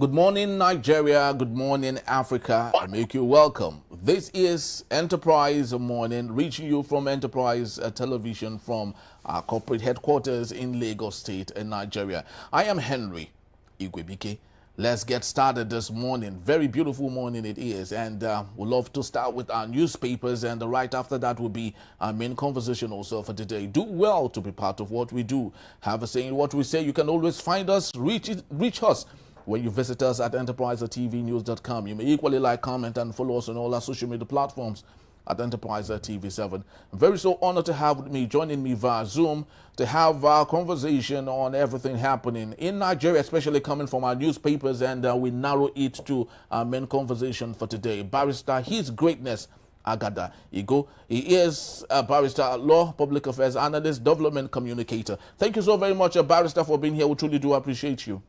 Good morning, Nigeria. Good morning, Africa. I make you welcome. This is Enterprise Morning, reaching you from Enterprise Television from our corporate headquarters in Lagos State in Nigeria. I am Henry Igwebike. Let's get started this morning. Very beautiful morning it is, and we'd love to start with our newspapers, and right after that will be our main conversation also for today. Do well to be part of what we do. Have a say in what we say. You can always find us, reach us when you visit us at enterprisetvnews.com. You may equally like, comment, and follow us on all our social media platforms at Enterprise TV7. I'm very so honored to have with me, joining me via Zoom, to have our conversation on everything happening in Nigeria, especially coming from our newspapers, and we narrow it to our main conversation for today. Barrister His Greatness Agada Igo. He is a barrister, law, public affairs analyst, development communicator. Thank you so very much, Barrister, for being here. We truly do appreciate you.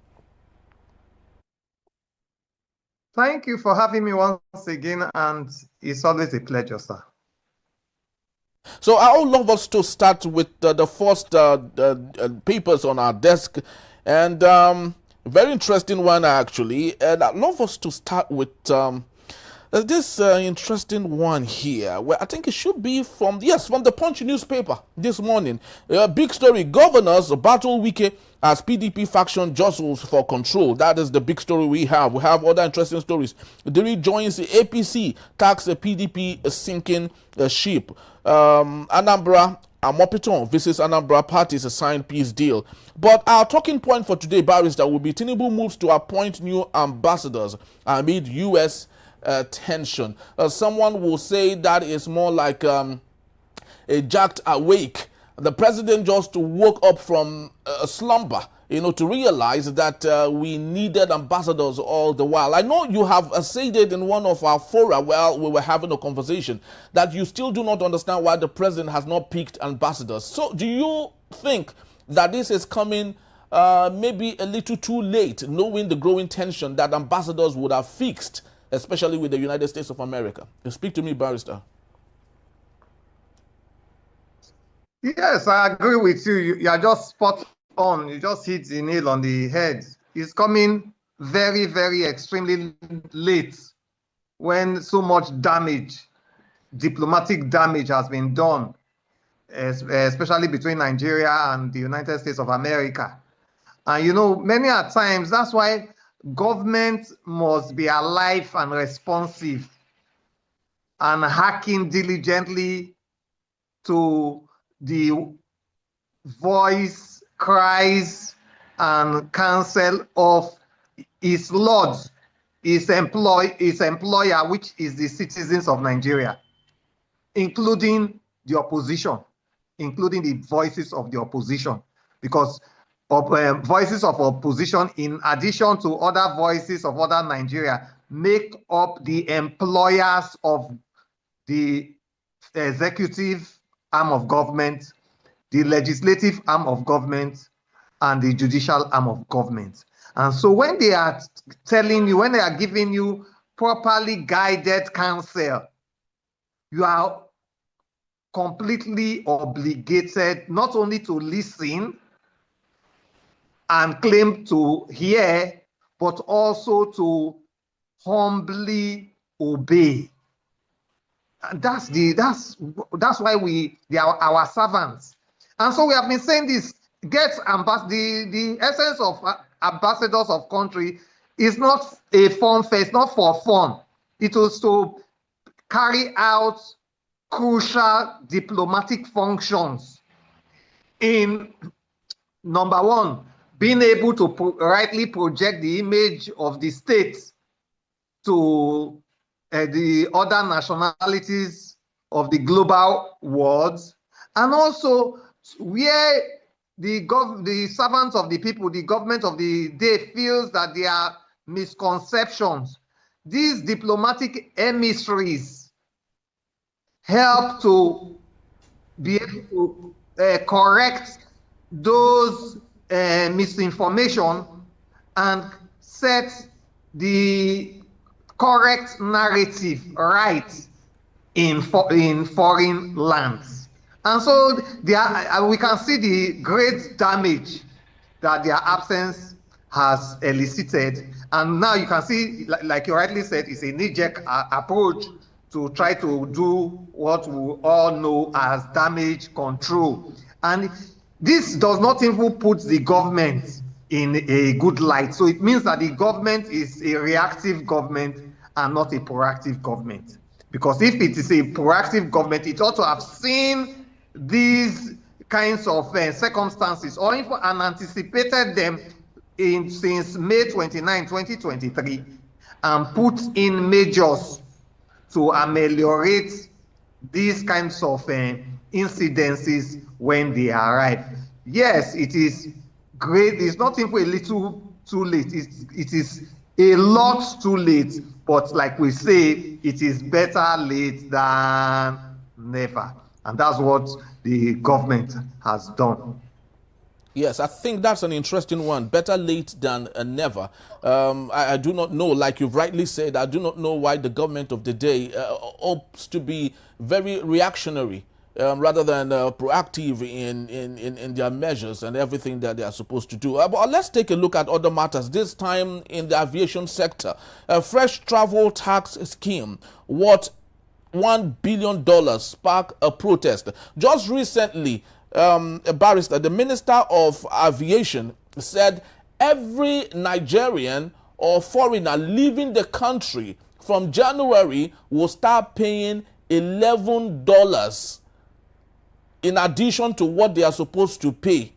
Thank you for having me once again, and it's always a pleasure, sir. So I would love us to start with the first papers on our desk, and very interesting one actually. And I'd love us to start with this interesting one here, where I think it should be from the Punch newspaper this morning. Big story: governors battle Wike as PDP faction jostles for control. That is the big story we have. We have other interesting stories. Diri joins the APC, tax the PDP sinking ship. Anambra Amopiton visits Anambra parties to sign peace deal. But our talking point for today, Barrister, will be Tinubu moves to appoint new ambassadors amid U.S. Tension. Someone will say that is more like a jacked awake. The president just woke up from a slumber, to realize that we needed ambassadors all the while. I know you have said it in one of our fora while we were having a conversation, that you still do not understand why the president has not picked ambassadors. So do you think that this is coming maybe a little too late, knowing the growing tension that ambassadors would have fixed, especially with the United States of America? You speak to me, Barrister. Yes, I agree with you. You are just spot on. You just hit the nail on the head. It's coming very, very extremely late when so much damage, diplomatic damage, has been done, especially between Nigeria and the United States of America. And many a times, that's why government must be alive and responsive and hacking diligently to the voice, cries, and counsel of his lords, his employer, which is the citizens of Nigeria, including the opposition, including the voices of the opposition, because voices of opposition, in addition to other voices of other Nigeria, make up the employers of the executive arm of government, the legislative arm of government, and the judicial arm of government. And so when they are telling you, when they are giving you properly guided counsel, you are completely obligated not only to listen and claim to hear, but also to humbly obey. And that's why they are our servants. And so we have been saying this: the essence of ambassadors of country is not a fun fest, not for fun. It was to carry out crucial diplomatic functions in, number one, being able to rightly project the image of the state to the other nationalities of the global world, and also where the servants of the people, the government of the day, feels that there are misconceptions. These diplomatic emissaries help to be able to correct those misinformation and set the correct narrative right in foreign lands. And so we can see the great damage that their absence has elicited. And now you can see, like you rightly said, it's a knee-jerk approach to try to do what we all know as damage control. And this does not even put the government in a good light. So it means that the government is a reactive government and not a proactive government. Because if it is a proactive government, it ought to have seen these kinds of circumstances or even and anticipated them since May 29, 2023 and put in measures to ameliorate these kinds of incidences when they arrive. Yes, it is great. It's not even a little too late. It is a lot too late. But like we say, it is better late than never. And that's what the government has done. Yes, I think that's an interesting one. Better late than never. I do not know, like you've rightly said, I do not know why the government of the day hopes to be very reactionary rather than proactive in their measures and everything that they are supposed to do. But let's take a look at other matters, this time in the aviation sector. A fresh travel tax scheme, what $1 billion sparked a protest. Just recently, a barrister, the Minister of Aviation, said every Nigerian or foreigner leaving the country from January will start paying $11 in addition to what they are supposed to pay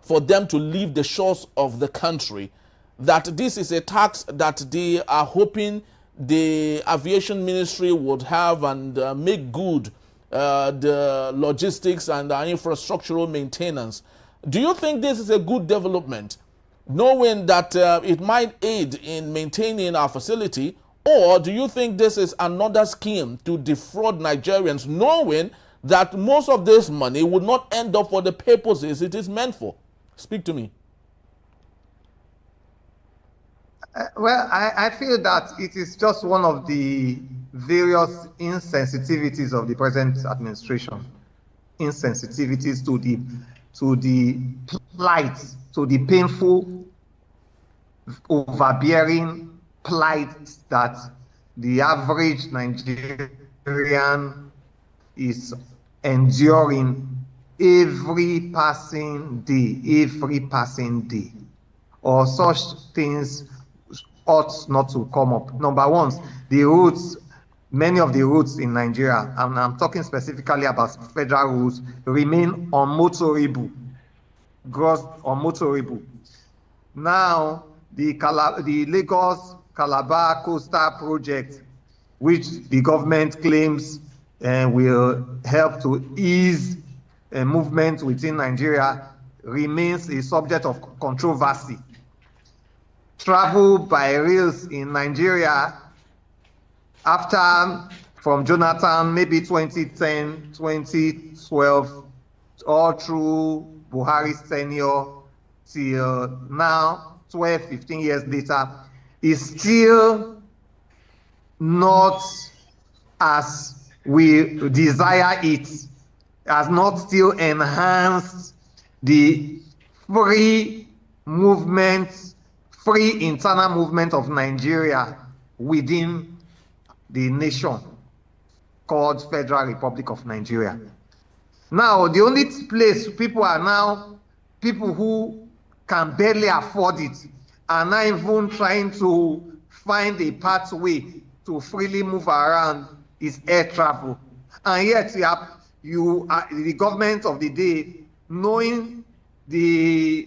for them to leave the shores of the country. That this is a tax that they are hoping the aviation ministry would have and make good the logistics and the infrastructural maintenance. Do you think this is a good development, knowing that it might aid in maintaining our facility, or do you think this is another scheme to defraud Nigerians, knowing that most of this money would not end up for the purposes it is meant for? Speak to me. Well, I feel that it is just one of the various insensitivities of the present administration, insensitivities to the plight, to the painful, overbearing plight that the average Nigerian is enduring every passing day, or such things ought not to come up. Number one, the roads, many of the roads in Nigeria, and I'm talking specifically about federal roads, remain unmotorable, gross unmotorable. Now, the Lagos-Calabar coastal project, which the government claims will help to ease movement within Nigeria, remains a subject of controversy. Travel by rails in Nigeria after, from Jonathan, maybe 2010, 2012, all through Buhari's tenure till now, 12, 15 years later, is still not as we desire it, has not still enhanced the free movement, free internal movement of Nigeria within the nation called Federal Republic of Nigeria. Now, the only place people are now, people who can barely afford it, are now even trying to find a pathway to freely move around is air travel. And yet you are the government of the day, knowing the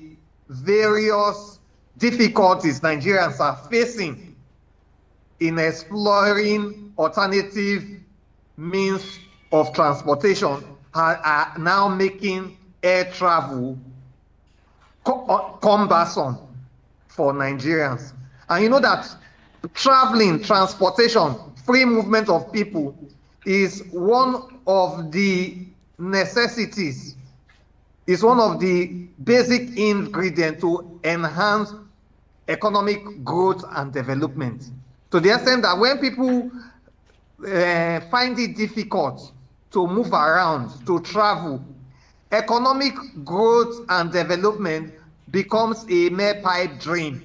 various difficulties Nigerians are facing in exploring alternative means of transportation, are now making air travel cumbersome for Nigerians. And you know that traveling, transportation, free movement of people is one of the necessities, is one of the basic ingredients to enhance economic growth and development. To the extent that when people find it difficult to move around, to travel, economic growth and development becomes a mere pipe dream.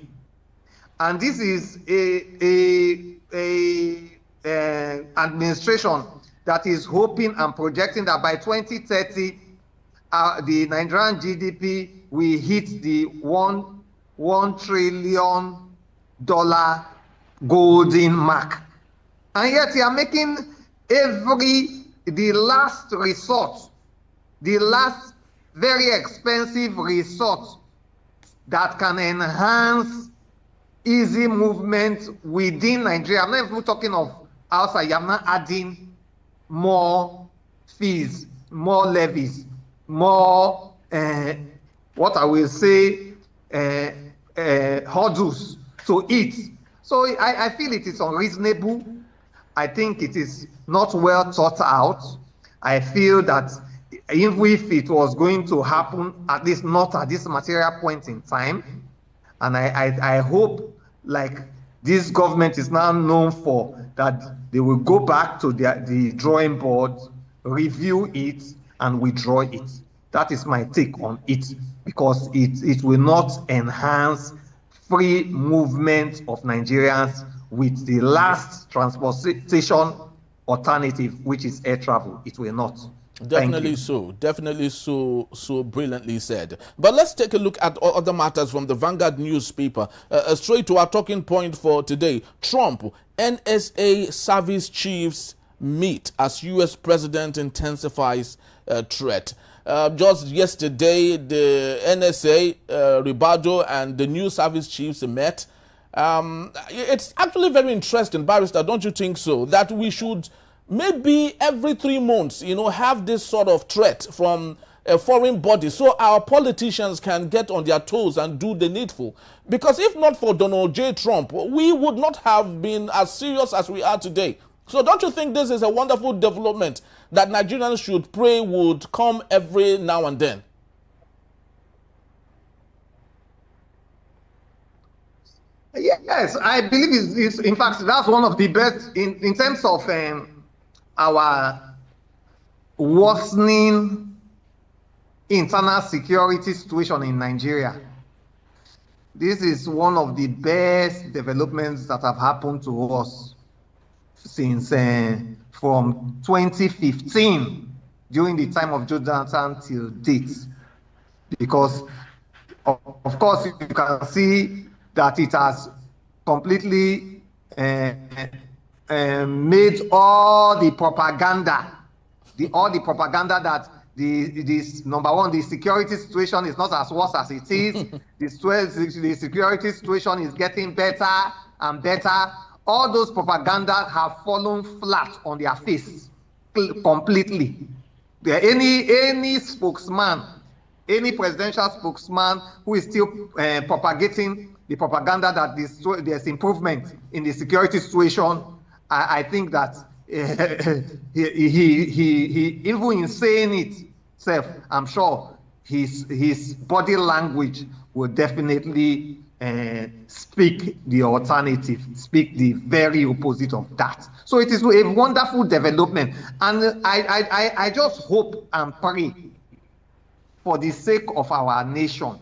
And this is a administration that is hoping and projecting that by 2030, the Nigerian GDP will hit the $1 trillion golden mark. And yet you are making the last resort, the last very expensive resort that can enhance easy movement within Nigeria. I'm not even talking of outside. I'm not adding more fees, more levies, more, what I will say, hurdles to it. So I feel it is unreasonable. I think it is not well thought out. I feel that even if it was going to happen, at least not at this material point in time, and I hope, like this government is now known for, that they will go back to the drawing board, review it, and withdraw it. That is my take on it, because it will not enhance free movement of Nigerians with the last transportation alternative, which is air travel. It will not. Definitely so. Definitely so brilliantly said. But let's take a look at other matters from the Vanguard newspaper. Straight to our talking point for today. Trump, NSA service chiefs meet as U.S. president intensifies threat. Just yesterday, the NSA, Ribado, and the new service chiefs met. It's actually very interesting, Barrister, don't you think so? That we should maybe every 3 months, have this sort of threat from a foreign body so our politicians can get on their toes and do the needful. Because if not for Donald J. Trump, we would not have been as serious as we are today. So don't you think this is a wonderful development that Nigerians should pray would come every now and then? Yes, I believe it's in fact, that's one of the best in terms of our worsening internal security situation in Nigeria. This is one of the best developments that have happened to us since from 2015, during the time of Jonathan till date. Because, of course, you can see that it has completely made all the propaganda that this number one, the security situation is not as worse as it is. The security situation is getting better and better. All those propaganda have fallen flat on their face completely. Any spokesman, any presidential spokesman who is still propagating the propaganda that there's improvement in the security situation, I think that he even in saying it self, I'm sure his body language will definitely speak the alternative, speak the very opposite of that. So it is a wonderful development, and I just hope and pray for the sake of our nation,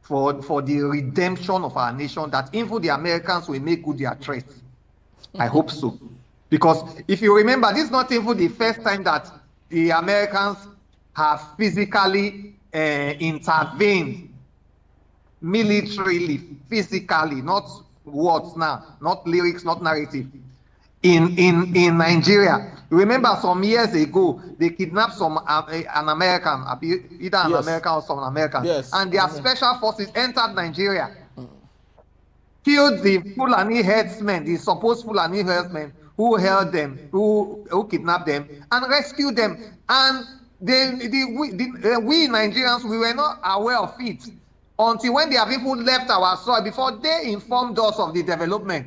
for the redemption of our nation, that even the Americans will make good their threat. I hope so. Because if you remember, this is not even the first time that the Americans have physically intervened militarily, physically, not words now, not lyrics, not narrative, in Nigeria. Remember some years ago, they kidnapped an American, either an American or some American, and their special forces entered Nigeria, killed the Fulani herdsmen, the supposed Fulani herdsmen who held them, who kidnapped them, and rescued them. And we Nigerians, we were not aware of it until when they have even left our soil, before they informed us of the development.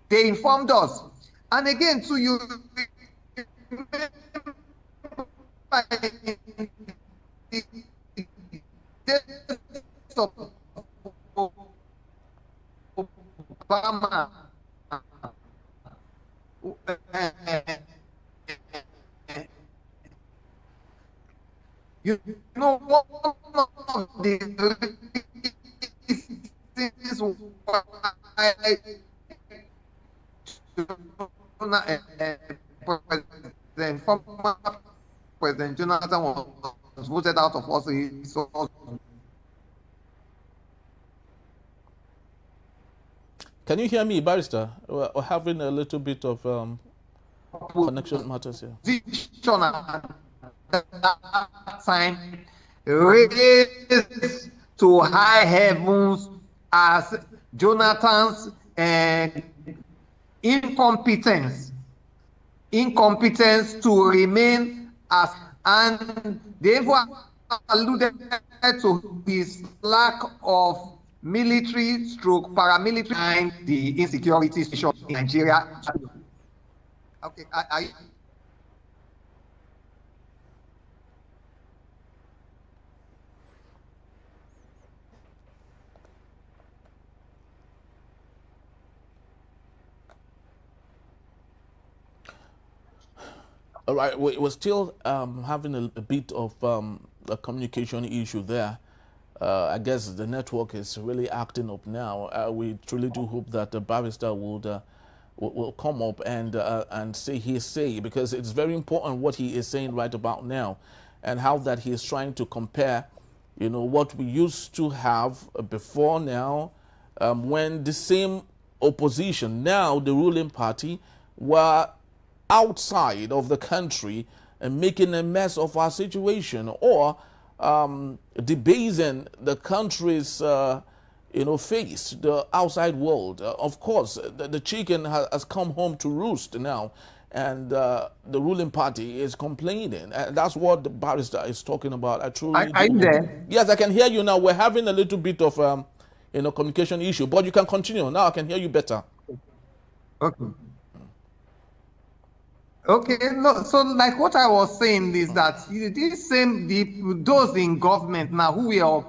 They informed us. And again, too, you Obama, you know, one of the is why former President Jonathan was voted out of office. Can you hear me, Barrister? We're having a little bit of connection matters here. At that time raised to high heavens as Jonathan's incompetence to remain as, and they alluded to his lack of military stroke paramilitary and the insecurity situation in Nigeria. Okay, all right, we're still having a bit of a communication issue there. I guess the network is really acting up now. We truly do hope that the Barrister will come up and say his say, because it's very important what he is saying right about now, and how that he is trying to compare, you know, what we used to have before now, when the same opposition, now the ruling party, were outside of the country and making a mess of our situation, or debasing the country's face, the outside world. Of course, the chicken has come home to roost now, and the ruling party is complaining. And that's what the Barrister is talking about. I truly are you there? Yes, I can hear you now. We're having a little bit of communication issue, but you can continue. Now I can hear you better. Okay. Okay, no, so like what I was saying is that these same those in government now who were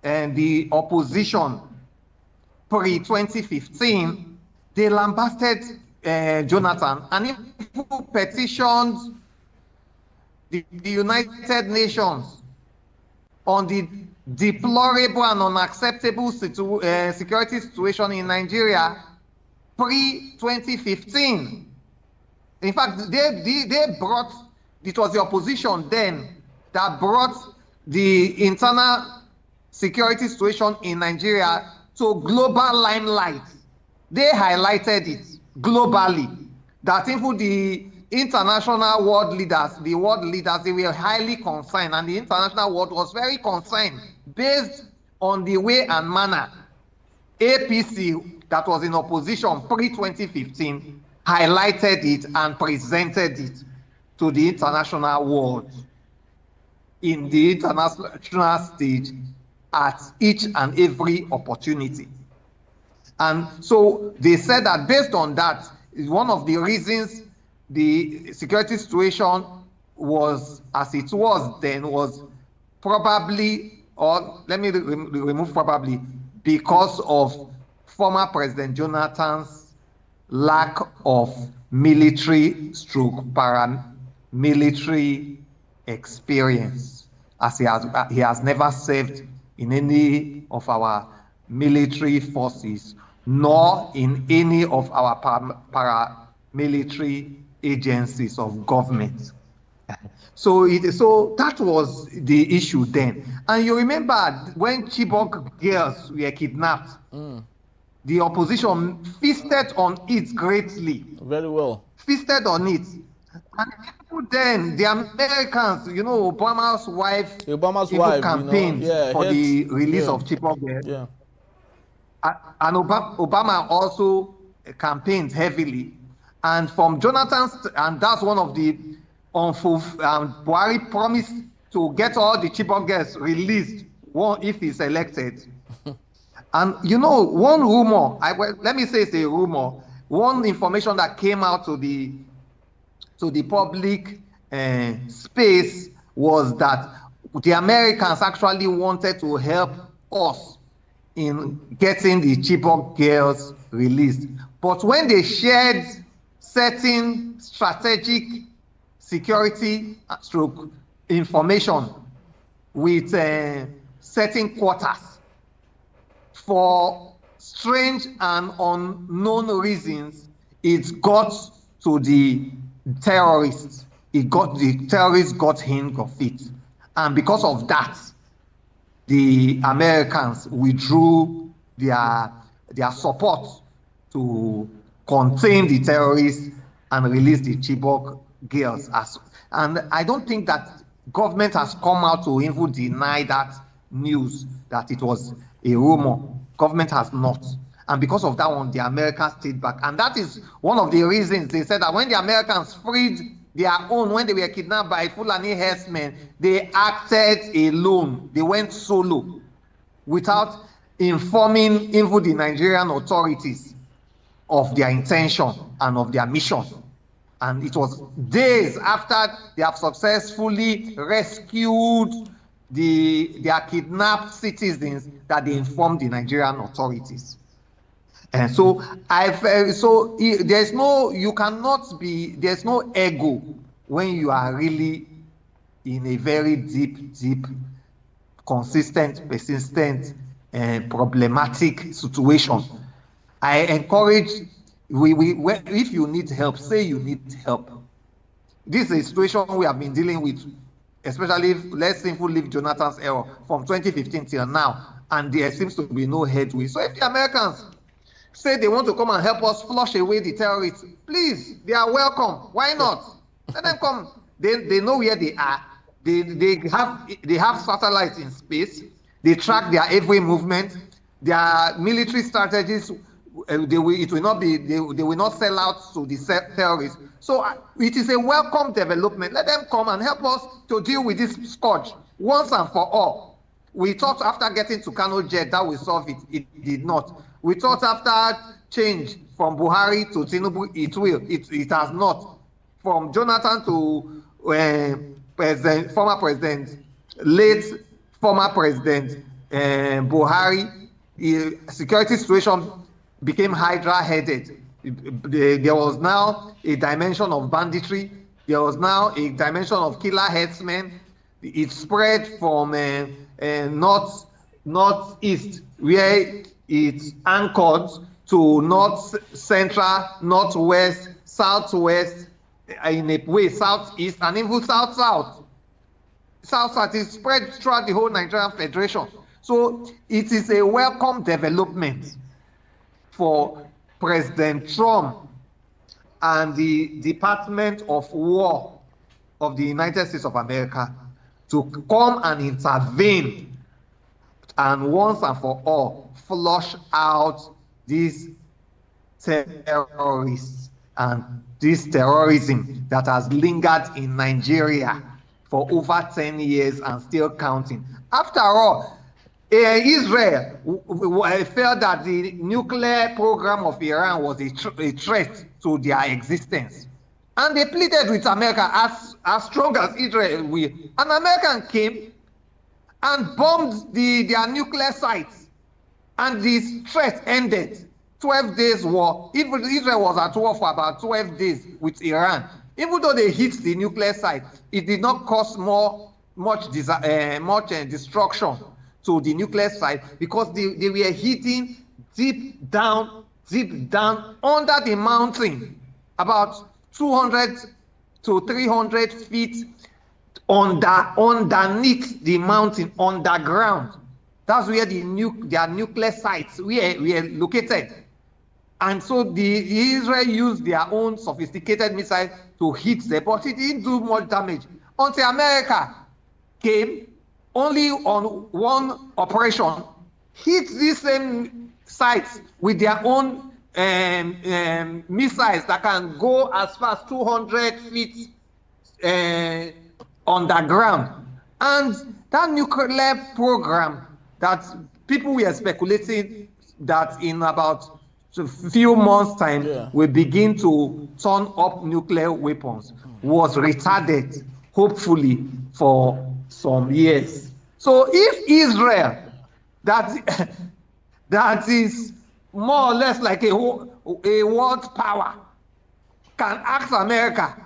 the opposition pre-2015, they lambasted Jonathan and even petitioned the United Nations on the deplorable and unacceptable security situation in Nigeria pre-2015. In fact, they brought, it was the opposition then that brought the internal security situation in Nigeria to global limelight. They highlighted it globally, that even the international world leaders, they were highly concerned, and the international world was very concerned based on the way and manner APC, that was in opposition pre-2015, highlighted it and presented it to the international world in the international stage at each and every opportunity. And so they said that based on that, is one of the reasons the security situation was as it was then was probably, or let me remove probably, because of former President Jonathan's lack of military stroke paramilitary experience, as he has never served in any of our military forces, nor in any of our paramilitary agencies of government. So that was the issue then. And you remember when Chibok girls were kidnapped, the opposition feasted on it greatly. Very well. Feasted on it. And people then, the Americans, Obama's wife campaigned for the release of Chibok girls. Yeah. And Obama also campaigned heavily. And from Jonathan's, and that's one of the Buhari promised to get all the Chibok girls released if he's elected. And one rumor, let me say it's a rumor, one information that came out to the public space was that the Americans actually wanted to help us in getting the Chibok girls released. But when they shared certain strategic security stroke information with certain quarters, for strange and unknown reasons, it got to the terrorists. The terrorists got hint of it. And because of that, the Americans withdrew their support to contain the terrorists and release the Chibok girls. And I don't think that government has come out to even deny that news, that it was a rumor. Government has not. And because of that one, the Americans stayed back. And that is one of the reasons they said that when the Americans freed their own, when they were kidnapped by Fulani herdsmen, they acted alone. They went solo without informing even the Nigerian authorities of their intention and of their mission. And it was days after they have successfully rescued their kidnapped citizens that they informed the Nigerian authorities. And so there's no ego when you are really in a very deep, consistent, persistent, and problematic situation. I encourage, if you need help, say you need help. This is a situation we have been dealing with, especially let's simply leave Jonathan's era from 2015 till now, and there seems to be no headway. So if the Americans say they want to come and help us flush away the terrorists, please, they are welcome. Why not? Let them come. They know where they are. They have satellites in space. They track their every movement. Their military strategies, they will not sell out to the terrorists. So it is a welcome development. Let them come and help us to deal with this scourge once and for all. We thought after getting to Kano Jet that will solve it. It did not. We thought after change from Buhari to Tinubu, it will. It has not. From Jonathan to late former president Buhari, security situation became hydra-headed. There was now a dimension of banditry. There was now a dimension of killer headsmen. It spread from northeast, where it's anchored, to north central, northwest, southwest, in a way southeast, and even south-south. South-south is spread throughout the whole Nigerian Federation. So it is a welcome development for President Trump and the Department of War of the United States of America to come and intervene and once and for all flush out these terrorists and this terrorism that has lingered in Nigeria for over 10 years and still counting. After all, Israel felt that the nuclear program of Iran was a threat to their existence. And they pleaded with America as strong as Israel will. An American came and bombed their nuclear sites. And this threat ended. 12 days war. Even Israel was at war for about 12 days with Iran. Even though they hit the nuclear site, it did not cause much destruction to the nuclear site, because they were hitting deep down under the mountain, about 200 to 300 feet underneath the mountain, underground. That's where their nuclear sites were located. And so the Israel used their own sophisticated missiles to hit them, but it didn't do much damage until America came, only on one operation, hit these same sites with their own missiles that can go as far as 200 feet underground. And that nuclear program that people were speculating that in about a few months' time will begin to turn up nuclear weapons was retarded, hopefully, for some years. So if Israel, that is more or less like a world power, can ask America,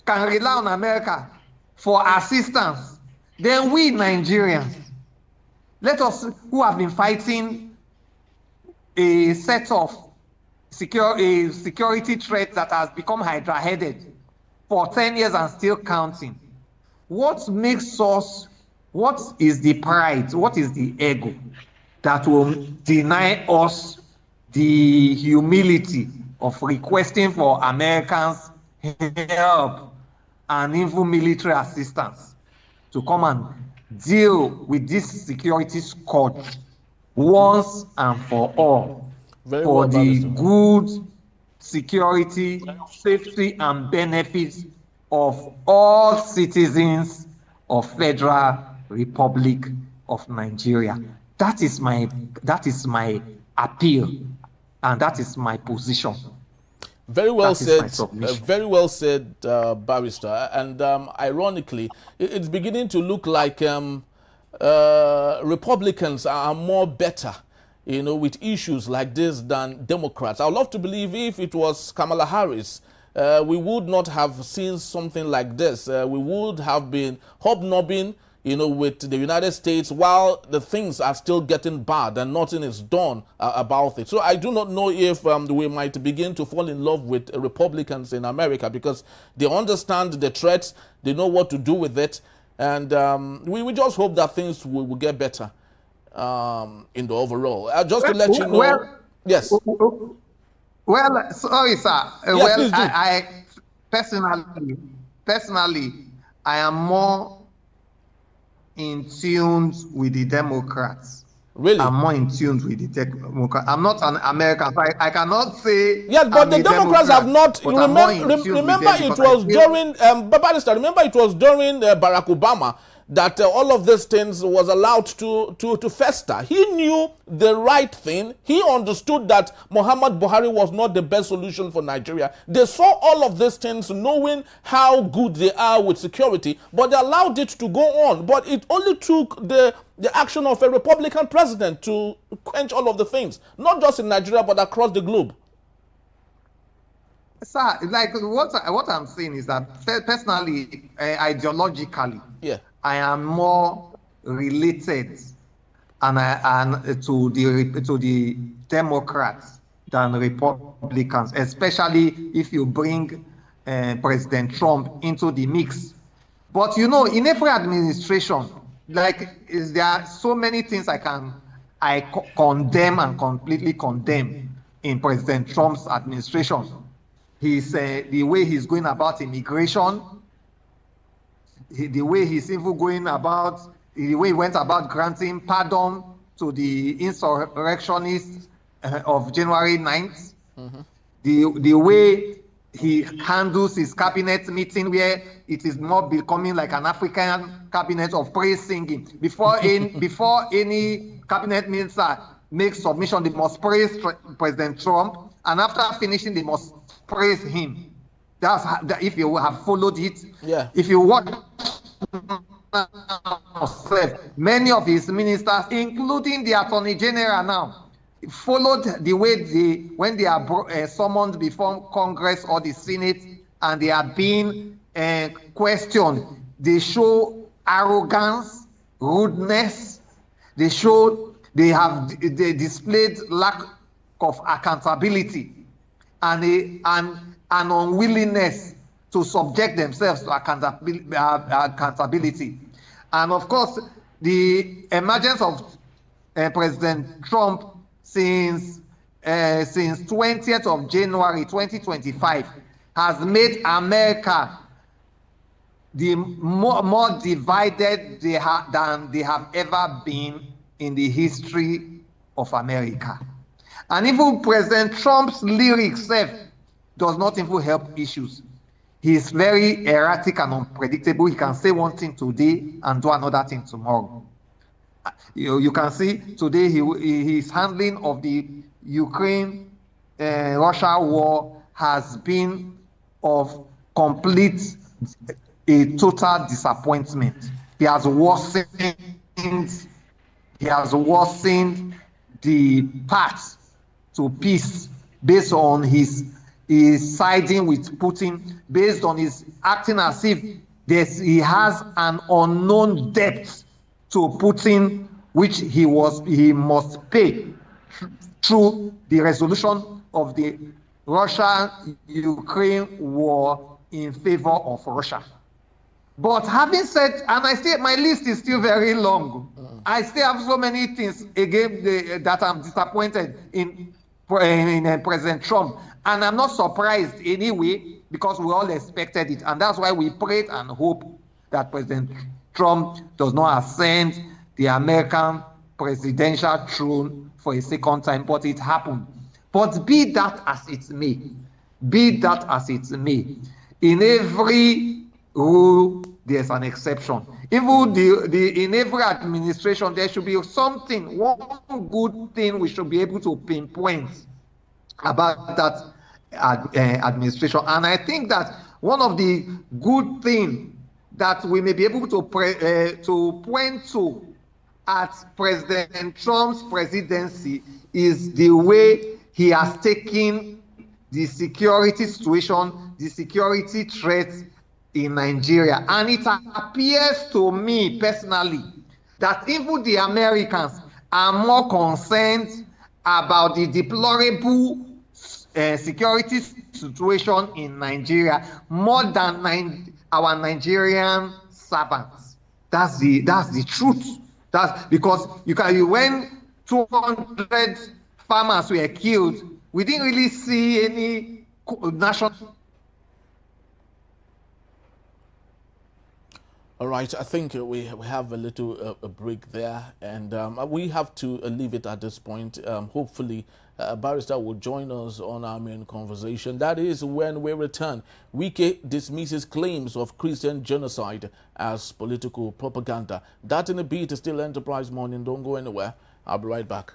can rely on America for assistance, then we Nigerians, let us, who have been fighting a set of security threat that has become hydra-headed for 10 years and still counting. What makes us, what is the pride, what is the ego that will deny us the humility of requesting for Americans' help and even military assistance to come and deal with this security scourge once and for all, for the good security, safety, and benefits of all citizens of Federal Republic of Nigeria. That is my appeal, and that is my position. Very well said. Very well said, Barrister. And ironically, it's beginning to look like Republicans are more better, you know, with issues like this than Democrats. I'd love to believe if it was Kamala Harris, we would not have seen something like this. We would have been hobnobbing, you know, with the United States while the things are still getting bad and nothing is done about it. So I do not know if we might begin to fall in love with Republicans in America, because they understand the threats, they know what to do with it, and we just hope that things will get better in the overall. Just to let you know. Well, yes. Well, sorry, sir. Yes, I personally, I am more in tune with the Democrats. Really? I'm more in tune with the Democrats. I'm not an American. I cannot say. Yes, but the Democrats have not. You remember it was during remember it was during Barack Obama that all of these things was allowed to fester. He knew the right thing. He understood that Muhammad Buhari was not the best solution for Nigeria. They saw all of these things knowing how good they are with security, but they allowed it to go on. But it only took the action of a Republican president to quench all of the things, not just in Nigeria, but across the globe. Sir, like what I'm saying is that personally, ideologically, yeah, I am more related to the Democrats than Republicans, especially if you bring President Trump into the mix. But you know, in every administration, like there are so many things I condemn and completely condemn in President Trump's administration. He's the way he's going about immigration, the way he's even going about, the way he went about granting pardon to the insurrectionists of January 9th, the way he handles his cabinet meeting, where it is more becoming like an African cabinet of praise singing. Before any cabinet minister makes submission, they must praise President Trump, and after finishing, they must praise him. That's how, if you have followed it. Yeah. If you watch many of his ministers, including the Attorney General now, followed the way when they are summoned before Congress or the Senate and they are being questioned, they show arrogance, rudeness. They displayed lack of accountability and an unwillingness to subject themselves to accountability. And of course, the emergence of President Trump since 20th of January 2025 has made America the more divided than they have ever been in the history of America. And even President Trump's lyrics does not even help issues. He's very erratic and unpredictable. He can say one thing today and do another thing tomorrow. You can see today his handling of the Ukraine-Russia war has been of a total disappointment. He has worsened the path to peace based on his siding with Putin, based on his acting as if he has an unknown debt to Putin, which he must pay through the resolution of the Russia-Ukraine war in favor of Russia. But having said, and my list is still very long. I still have so many things again that I'm disappointed in President Trump. And I'm not surprised anyway, because we all expected it. And that's why we prayed and hope that President Trump does not ascend the American presidential throne for a second time, but it happened. But be that as it may, in every rule, there's an exception. Even in every administration, there should be something, one good thing we should be able to pinpoint about that administration. And I think that one of the good things that we may be able to point to at President Trump's presidency is the way he has taken the security situation, the security threats in Nigeria. And it appears to me personally that even the Americans are more concerned about the deplorable security situation in Nigeria more than our Nigerian servants. That's the truth. That's because when 200 farmers were killed, we didn't really see any national. All right, I think we have a little a break there, and we have to leave it at this point. Hopefully, Barrister will join us on our main conversation. That is when we return. Wike dismisses claims of Christian genocide as political propaganda. That in a bit is still Enterprise Morning. Don't go anywhere. I'll be right back.